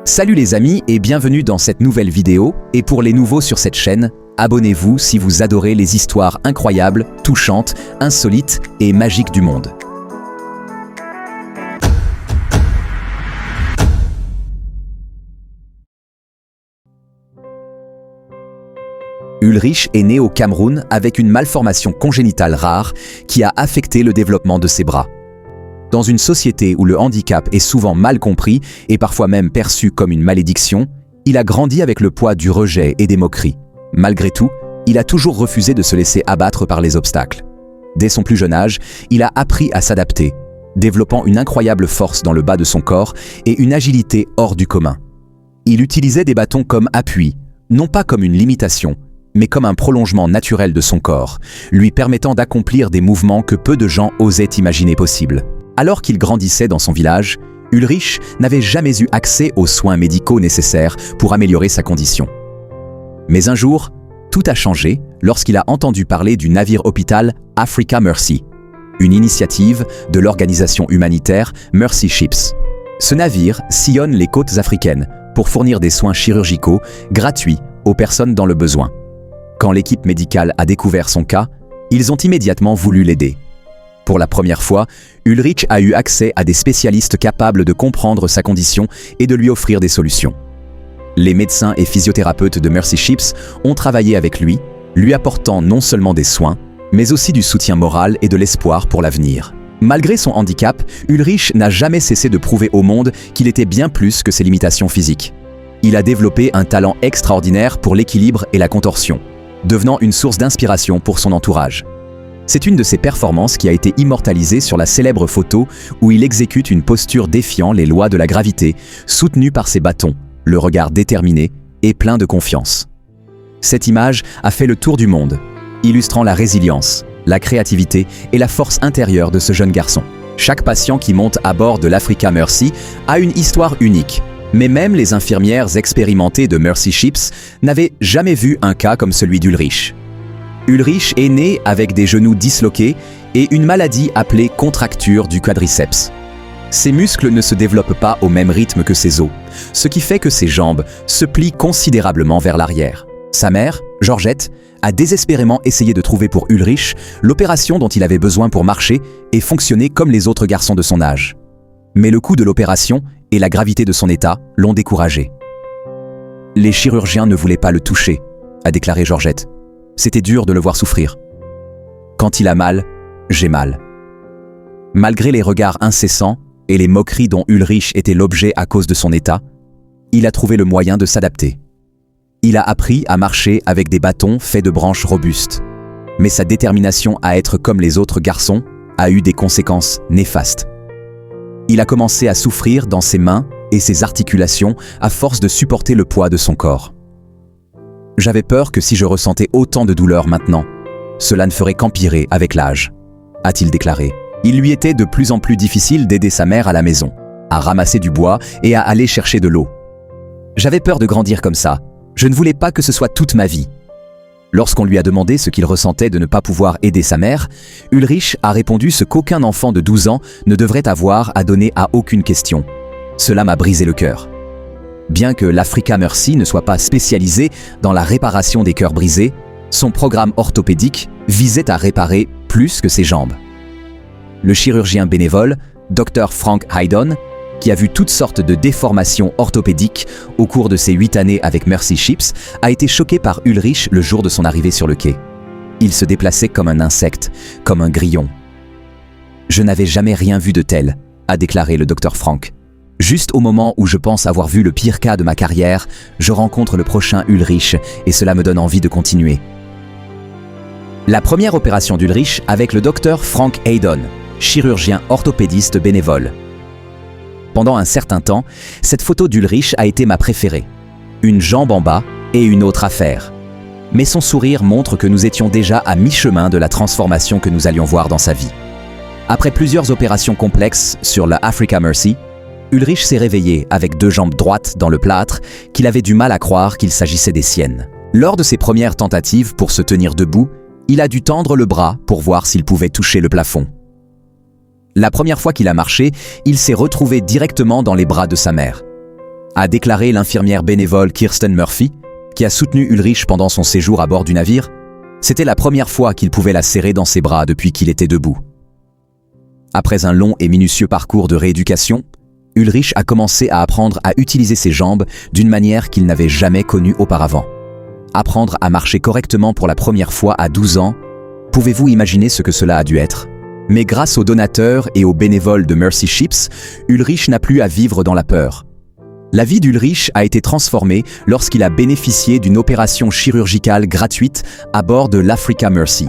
Salut les amis et bienvenue dans cette nouvelle vidéo, et pour les nouveaux sur cette chaîne, abonnez-vous si vous adorez les histoires incroyables, touchantes, insolites et magiques du monde. Ulrich est né au Cameroun avec une malformation congénitale rare qui a affecté le développement de ses bras. Dans une société où le handicap est souvent mal compris et parfois même perçu comme une malédiction, il a grandi avec le poids du rejet et des moqueries. Malgré tout, il a toujours refusé de se laisser abattre par les obstacles. Dès son plus jeune âge, il a appris à s'adapter, développant une incroyable force dans le bas de son corps et une agilité hors du commun. Il utilisait des bâtons comme appui, non pas comme une limitation, mais comme un prolongement naturel de son corps, lui permettant d'accomplir des mouvements que peu de gens osaient imaginer possibles. Alors qu'il grandissait dans son village, Ulrich n'avait jamais eu accès aux soins médicaux nécessaires pour améliorer sa condition. Mais un jour, tout a changé lorsqu'il a entendu parler du navire-hôpital Africa Mercy, une initiative de l'organisation humanitaire Mercy Ships. Ce navire sillonne les côtes africaines pour fournir des soins chirurgicaux gratuits aux personnes dans le besoin. Quand l'équipe médicale a découvert son cas, ils ont immédiatement voulu l'aider. Pour la première fois, Ulrich a eu accès à des spécialistes capables de comprendre sa condition et de lui offrir des solutions. Les médecins et physiothérapeutes de Mercy Ships ont travaillé avec lui, lui apportant non seulement des soins, mais aussi du soutien moral et de l'espoir pour l'avenir. Malgré son handicap, Ulrich n'a jamais cessé de prouver au monde qu'il était bien plus que ses limitations physiques. Il a développé un talent extraordinaire pour l'équilibre et la contorsion, devenant une source d'inspiration pour son entourage. C'est une de ses performances qui a été immortalisée sur la célèbre photo où il exécute une posture défiant les lois de la gravité, soutenu par ses bâtons, le regard déterminé et plein de confiance. Cette image a fait le tour du monde, illustrant la résilience, la créativité et la force intérieure de ce jeune garçon. Chaque patient qui monte à bord de l'Africa Mercy a une histoire unique, mais même les infirmières expérimentées de Mercy Ships n'avaient jamais vu un cas comme celui d'Ulrich. Ulrich est né avec des genoux disloqués et une maladie appelée contracture du quadriceps. Ses muscles ne se développent pas au même rythme que ses os, ce qui fait que ses jambes se plient considérablement vers l'arrière. Sa mère, Georgette, a désespérément essayé de trouver pour Ulrich l'opération dont il avait besoin pour marcher et fonctionner comme les autres garçons de son âge. Mais le coût de l'opération et la gravité de son état l'ont découragé. « Les chirurgiens ne voulaient pas le toucher », a déclaré Georgette. C'était dur de le voir souffrir. Quand il a mal, j'ai mal. Malgré les regards incessants et les moqueries dont Ulrich était l'objet à cause de son état, il a trouvé le moyen de s'adapter. Il a appris à marcher avec des bâtons faits de branches robustes. Mais sa détermination à être comme les autres garçons a eu des conséquences néfastes. Il a commencé à souffrir dans ses mains et ses articulations à force de supporter le poids de son corps. J'avais peur que si je ressentais autant de douleur maintenant, cela ne ferait qu'empirer avec l'âge, a-t-il déclaré. Il lui était de plus en plus difficile d'aider sa mère à la maison, à ramasser du bois et à aller chercher de l'eau. J'avais peur de grandir comme ça. Je ne voulais pas que ce soit toute ma vie. Lorsqu'on lui a demandé ce qu'il ressentait de ne pas pouvoir aider sa mère, Ulrich a répondu ce qu'aucun enfant de 12 ans ne devrait avoir à donner à aucune question. Cela m'a brisé le cœur. Bien que l'Africa Mercy ne soit pas spécialisée dans la réparation des cœurs brisés, son programme orthopédique visait à réparer plus que ses jambes. Le chirurgien bénévole, Dr Frank Haydon, qui a vu toutes sortes de déformations orthopédiques au cours de ses 8 années avec Mercy Ships, a été choqué par Ulrich le jour de son arrivée sur le quai. Il se déplaçait comme un insecte, comme un grillon. « Je n'avais jamais rien vu de tel », a déclaré le Dr Frank. Juste au moment où je pense avoir vu le pire cas de ma carrière, je rencontre le prochain Ulrich et cela me donne envie de continuer. La première opération d'Ulrich avec le docteur Frank Haydon, chirurgien orthopédiste bénévole. Pendant un certain temps, cette photo d'Ulrich a été ma préférée. Une jambe en bas et une autre à faire. Mais son sourire montre que nous étions déjà à mi-chemin de la transformation que nous allions voir dans sa vie. Après plusieurs opérations complexes sur la Africa Mercy, Ulrich s'est réveillé avec 2 jambes droites dans le plâtre qu'il avait du mal à croire qu'il s'agissait des siennes. Lors de ses premières tentatives pour se tenir debout, il a dû tendre le bras pour voir s'il pouvait toucher le plafond. La première fois qu'il a marché, il s'est retrouvé directement dans les bras de sa mère. a déclaré l'infirmière bénévole Kirsten Murphy, qui a soutenu Ulrich pendant son séjour à bord du navire. C'était la première fois qu'il pouvait la serrer dans ses bras depuis qu'il était debout. Après un long et minutieux parcours de rééducation, Ulrich a commencé à apprendre à utiliser ses jambes d'une manière qu'il n'avait jamais connue auparavant. Apprendre à marcher correctement pour la première fois à 12 ans, pouvez-vous imaginer ce que cela a dû être ? Mais grâce aux donateurs et aux bénévoles de Mercy Ships, Ulrich n'a plus à vivre dans la peur. La vie d'Ulrich a été transformée lorsqu'il a bénéficié d'une opération chirurgicale gratuite à bord de l'Africa Mercy.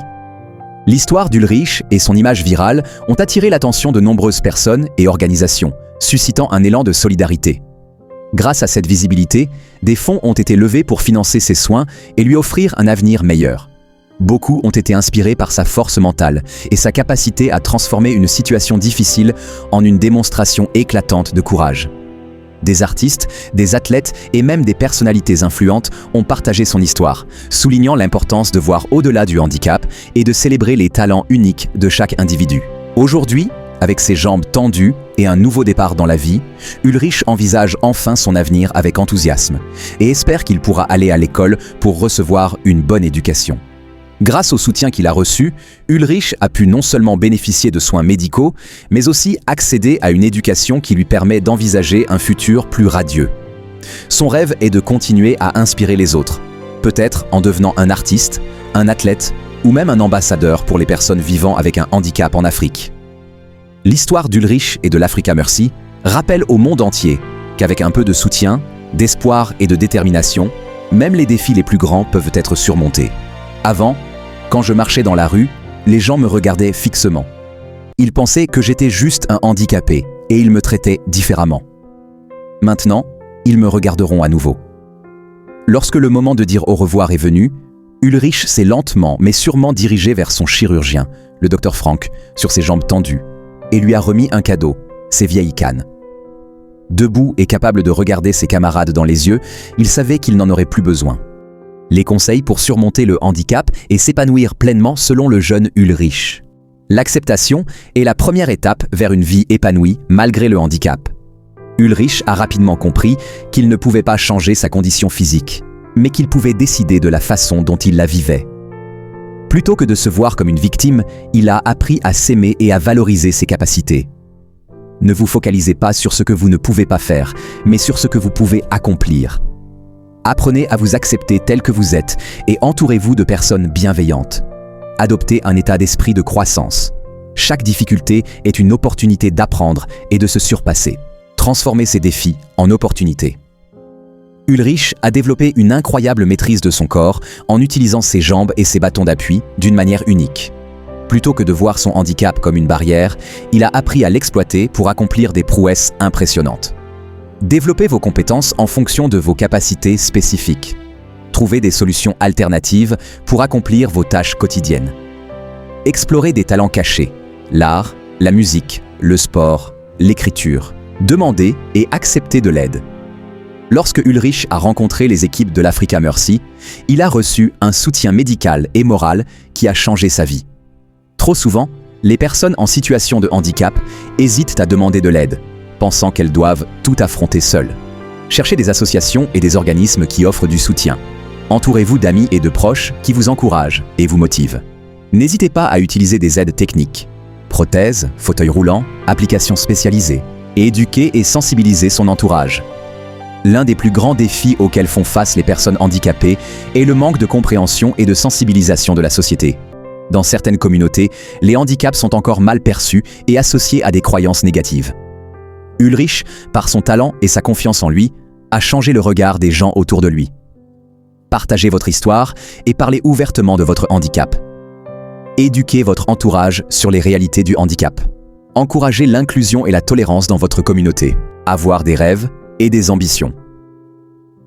L'histoire d'Ulrich et son image virale ont attiré l'attention de nombreuses personnes et organisations, suscitant un élan de solidarité. Grâce à cette visibilité, des fonds ont été levés pour financer ses soins et lui offrir un avenir meilleur. Beaucoup ont été inspirés par sa force mentale et sa capacité à transformer une situation difficile en une démonstration éclatante de courage. Des artistes, des athlètes et même des personnalités influentes ont partagé son histoire, soulignant l'importance de voir au-delà du handicap et de célébrer les talents uniques de chaque individu. Aujourd'hui, avec ses jambes tendues et un nouveau départ dans la vie, Ulrich envisage enfin son avenir avec enthousiasme et espère qu'il pourra aller à l'école pour recevoir une bonne éducation. Grâce au soutien qu'il a reçu, Ulrich a pu non seulement bénéficier de soins médicaux, mais aussi accéder à une éducation qui lui permet d'envisager un futur plus radieux. Son rêve est de continuer à inspirer les autres, peut-être en devenant un artiste, un athlète ou même un ambassadeur pour les personnes vivant avec un handicap en Afrique. L'histoire d'Ulrich et de l'Africa Mercy rappelle au monde entier qu'avec un peu de soutien, d'espoir et de détermination, même les défis les plus grands peuvent être surmontés. Avant, quand je marchais dans la rue, les gens me regardaient fixement. Ils pensaient que j'étais juste un handicapé et ils me traitaient différemment. Maintenant, ils me regarderont à nouveau. Lorsque le moment de dire au revoir est venu, Ulrich s'est lentement mais sûrement dirigé vers son chirurgien, le Dr Frank, sur ses jambes tendues, et lui a remis un cadeau, ses vieilles cannes. Debout et capable de regarder ses camarades dans les yeux, il savait qu'il n'en aurait plus besoin. Les conseils pour surmonter le handicap et s'épanouir pleinement selon le jeune Ulrich. L'acceptation est la première étape vers une vie épanouie malgré le handicap. Ulrich a rapidement compris qu'il ne pouvait pas changer sa condition physique, mais qu'il pouvait décider de la façon dont il la vivait. Plutôt que de se voir comme une victime, il a appris à s'aimer et à valoriser ses capacités. Ne vous focalisez pas sur ce que vous ne pouvez pas faire, mais sur ce que vous pouvez accomplir. Apprenez à vous accepter tel que vous êtes et entourez-vous de personnes bienveillantes. Adoptez un état d'esprit de croissance. Chaque difficulté est une opportunité d'apprendre et de se surpasser. Transformez ces défis en opportunités. Ulrich a développé une incroyable maîtrise de son corps en utilisant ses jambes et ses bâtons d'appui d'une manière unique. Plutôt que de voir son handicap comme une barrière, il a appris à l'exploiter pour accomplir des prouesses impressionnantes. Développez vos compétences en fonction de vos capacités spécifiques. Trouvez des solutions alternatives pour accomplir vos tâches quotidiennes. Explorez des talents cachés, l'art, la musique, le sport, l'écriture. Demandez et acceptez de l'aide. Lorsque Ulrich a rencontré les équipes de l'Africa Mercy, il a reçu un soutien médical et moral qui a changé sa vie. Trop souvent, les personnes en situation de handicap hésitent à demander de l'aide, pensant qu'elles doivent tout affronter seules. Cherchez des associations et des organismes qui offrent du soutien. Entourez-vous d'amis et de proches qui vous encouragent et vous motivent. N'hésitez pas à utiliser des aides techniques, prothèses, fauteuils roulants, applications spécialisées, et éduquer et sensibiliser son entourage. L'un des plus grands défis auxquels font face les personnes handicapées est le manque de compréhension et de sensibilisation de la société. Dans certaines communautés, les handicaps sont encore mal perçus et associés à des croyances négatives. Ulrich, par son talent et sa confiance en lui, a changé le regard des gens autour de lui. Partagez votre histoire et parlez ouvertement de votre handicap. Éduquez votre entourage sur les réalités du handicap. Encouragez l'inclusion et la tolérance dans votre communauté. Avoir des rêves et des ambitions.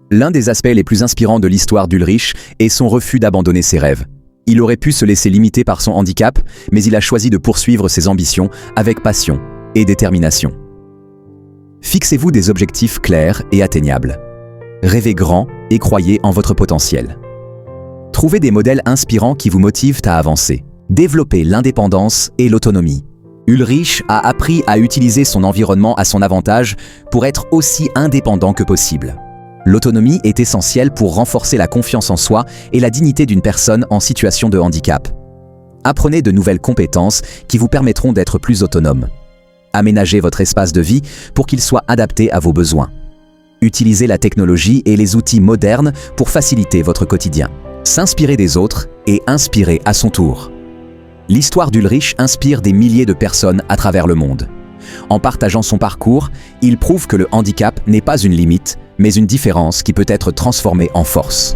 L'un des aspects les plus inspirants de l'histoire d'Ulrich est son refus d'abandonner ses rêves. Il aurait pu se laisser limiter par son handicap, mais il a choisi de poursuivre ses ambitions avec passion et détermination. Fixez-vous des objectifs clairs et atteignables. Rêvez grand et croyez en votre potentiel. Trouvez des modèles inspirants qui vous motivent à avancer. Développez l'indépendance et l'autonomie. Ulrich a appris à utiliser son environnement à son avantage pour être aussi indépendant que possible. L'autonomie est essentielle pour renforcer la confiance en soi et la dignité d'une personne en situation de handicap. Apprenez de nouvelles compétences qui vous permettront d'être plus autonome. Aménagez votre espace de vie pour qu'il soit adapté à vos besoins. Utilisez la technologie et les outils modernes pour faciliter votre quotidien. S'inspirer des autres et inspirer à son tour. L'histoire d'Ulrich inspire des milliers de personnes à travers le monde. En partageant son parcours, il prouve que le handicap n'est pas une limite, mais une différence qui peut être transformée en force.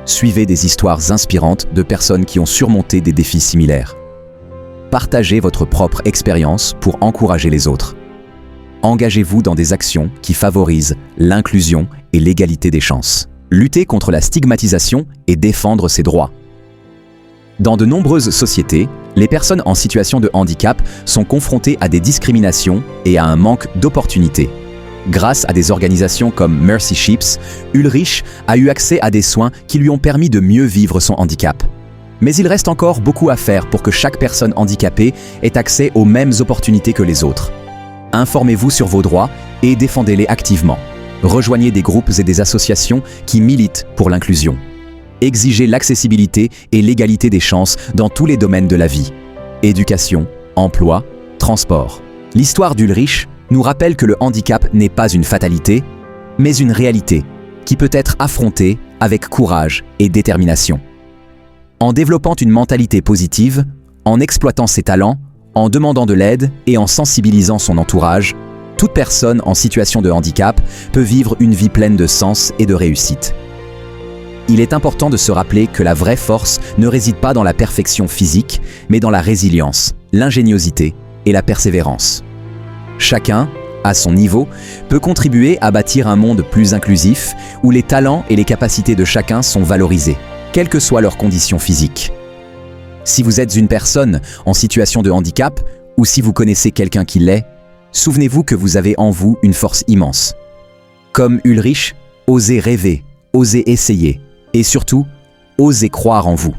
Suivez des histoires inspirantes de personnes qui ont surmonté des défis similaires. Partagez votre propre expérience pour encourager les autres. Engagez-vous dans des actions qui favorisent l'inclusion et l'égalité des chances. Luttez contre la stigmatisation et défendre ses droits. Dans de nombreuses sociétés, les personnes en situation de handicap sont confrontées à des discriminations et à un manque d'opportunités. Grâce à des organisations comme Mercy Ships, Ulrich a eu accès à des soins qui lui ont permis de mieux vivre son handicap. Mais il reste encore beaucoup à faire pour que chaque personne handicapée ait accès aux mêmes opportunités que les autres. Informez-vous sur vos droits et défendez-les activement. Rejoignez des groupes et des associations qui militent pour l'inclusion. Exigez l'accessibilité et l'égalité des chances dans tous les domaines de la vie. Éducation, emploi, transport. L'histoire d'Ulrich nous rappelle que le handicap n'est pas une fatalité, mais une réalité qui peut être affrontée avec courage et détermination. En développant une mentalité positive, en exploitant ses talents, en demandant de l'aide et en sensibilisant son entourage, toute personne en situation de handicap peut vivre une vie pleine de sens et de réussite. Il est important de se rappeler que la vraie force ne réside pas dans la perfection physique, mais dans la résilience, l'ingéniosité et la persévérance. Chacun, à son niveau, peut contribuer à bâtir un monde plus inclusif où les talents et les capacités de chacun sont valorisés, quelles que soient leurs conditions physiques. Si vous êtes une personne en situation de handicap ou si vous connaissez quelqu'un qui l'est, souvenez-vous que vous avez en vous une force immense. Comme Ulrich, osez rêver, osez essayer et surtout, osez croire en vous.